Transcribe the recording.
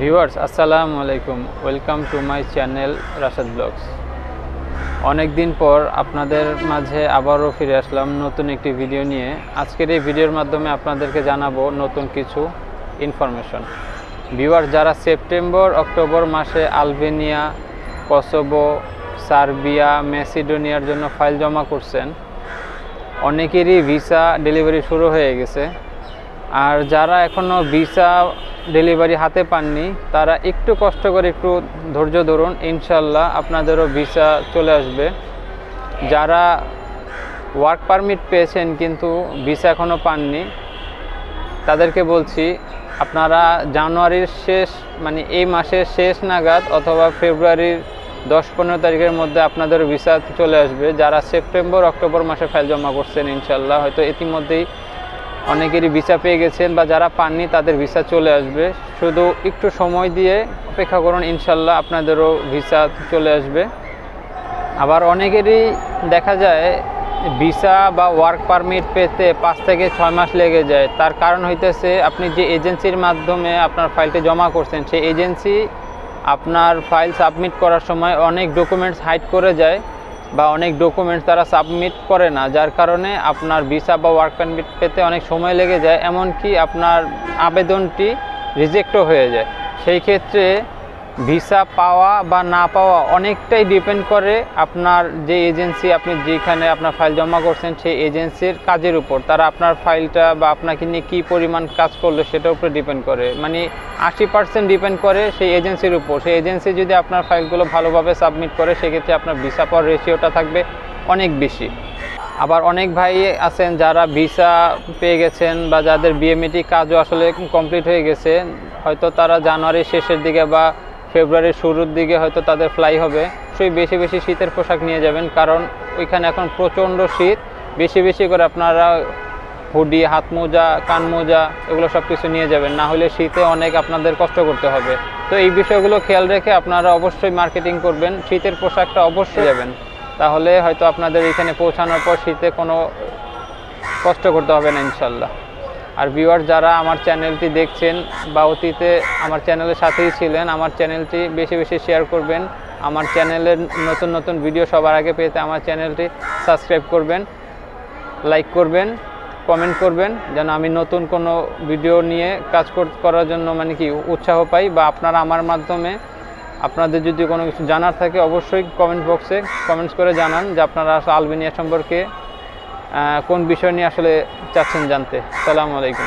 Viewers আসসালামু আলাইকুম, welcome to my channel Rashad vlogs. অনেক দিন পর আপনাদের মাঝে আবারও ফিরে আসলাম নতুন একটি ভিডিও নিয়ে। আজকের এই ভিডিওর মাধ্যমে আপনাদেরকে জানাবো নতুন কিছু ইনফরমেশন। ভিউয়ার্স, যারা সেপ্টেম্বর অক্টোবর মাসে আলবেনিয়া, কসোভো, সার্বিয়া, ম্যাসিডোনিয়ার জন্য ফাইল জমা করছেন, অনেকেরই ভিসা ডেলিভারি শুরু হয়ে গেছে। আর যারা এখনও ভিসা ডেলিভারি হাতে পাননি, তারা একটু কষ্ট করে একটু ধৈর্য ধরুন, ইনশাল্লাহ আপনাদেরও ভিসা চলে আসবে। যারা ওয়ার্ক পারমিট পেয়েছেন কিন্তু ভিসা এখনও পাননি, তাদেরকে বলছি আপনারা জানুয়ারির শেষ এই মাসের শেষ নাগাদ অথবা ফেব্রুয়ারির 10-15 তারিখের মধ্যে আপনাদের ভিসা চলে আসবে। যারা সেপ্টেম্বর অক্টোবর মাসে ফাইল জমা করছেন, ইনশাল্লাহ হয়তো ইতিমধ্যেই অনেকেরই ভিসা পেয়ে গেছেন, বা যারা পাননি তাদের ভিসা চলে আসবে। শুধু একটু সময় দিয়ে অপেক্ষা করুন, ইনশাল্লাহ আপনাদেরও ভিসা চলে আসবে। আবার অনেকেরই দেখা যায় ভিসা বা ওয়ার্ক পারমিট পেতে 5 থেকে 6 মাস লেগে যায়। তার কারণ হইতেছে আপনি যে এজেন্সির মাধ্যমে আপনার ফাইলটি জমা করছেন, সেই এজেন্সি আপনার ফাইল সাবমিট করার সময় অনেক ডকুমেন্টস হাইড করে যায়, বা অনেক ডকুমেন্টস তারা সাবমিট করে না, যার কারণে আপনার ভিসা বা ওয়ার্ক পারমিট পেতে অনেক সময় লেগে যায়, এমনকি আপনার আবেদনটি রিজেক্টও হয়ে যায়। সেই ক্ষেত্রে ভিসা পাওয়া বা না পাওয়া অনেকটাই ডিপেন্ড করে আপনার যে এজেন্সি, আপনি যেখানে আপনার ফাইল জমা করছেন সেই এজেন্সির কাজের উপর। তারা আপনার ফাইলটা বা আপনাকে নিয়ে কী পরিমাণ কাজ করলো সেটার উপরে ডিপেন্ড করে। 80% ডিপেন্ড করে সেই এজেন্সির উপর। সেই এজেন্সি যদি আপনার ফাইলগুলো ভালোভাবে সাবমিট করে, সেক্ষেত্রে আপনার ভিসা পাওয়ার রেশিওটা থাকবে অনেক বেশি। আবার অনেক ভাই আছেন যারা ভিসা পেয়ে গেছেন, বা যাদের বিএমইটি কাজও আসলে কমপ্লিট হয়ে গেছে, হয়তো তারা জানুয়ারির শেষের দিকে বা ফেব্রুয়ারির শুরুর দিকে হয়তো তাদের ফ্লাই হবে। সেই বেশি বেশি শীতের পোশাক নিয়ে যাবেন, কারণ ওইখানে এখন প্রচণ্ড শীত। বেশি বেশি করে আপনারা হুডি, হাত মোজা, কান মোজা এগুলো সব কিছু নিয়ে যাবেন, না হলে শীতে অনেক আপনাদের কষ্ট করতে হবে। তো এই বিষয়গুলো খেয়াল রেখে আপনারা অবশ্যই মার্কেটিং করবেন, শীতের পোশাকটা অবশ্যই যাবেন, তাহলে হয়তো আপনাদের এখানে পৌঁছানোর পর শীতে কোনো কষ্ট করতে হবে না ইনশাল্লাহ। আর ভিউয়ার, যারা আমার চ্যানেলটি দেখছেন বা অতীতে আমার চ্যানেলের সাথেই ছিলেন, আমার চ্যানেলটি বেশি বেশি শেয়ার করবেন। আমার চ্যানেলের নতুন নতুন ভিডিও সবার আগে পেতে আমার চ্যানেলটি সাবস্ক্রাইব করবেন, লাইক করবেন, কমেন্ট করবেন, যেন আমি নতুন কোনো ভিডিও নিয়ে কাজ করার জন্য উৎসাহ পাই। বা আপনারা আমার মাধ্যমে আপনাদের যদি কোনো কিছু জানার থাকে, অবশ্যই কমেন্ট বক্সে কমেন্টস করে জানান যে আপনারা আলবেনিয়া সম্পর্কে কোন বিষয় নিয়ে আসলে চাচ্ছেন জানতে। আসসালামু আলাইকুম।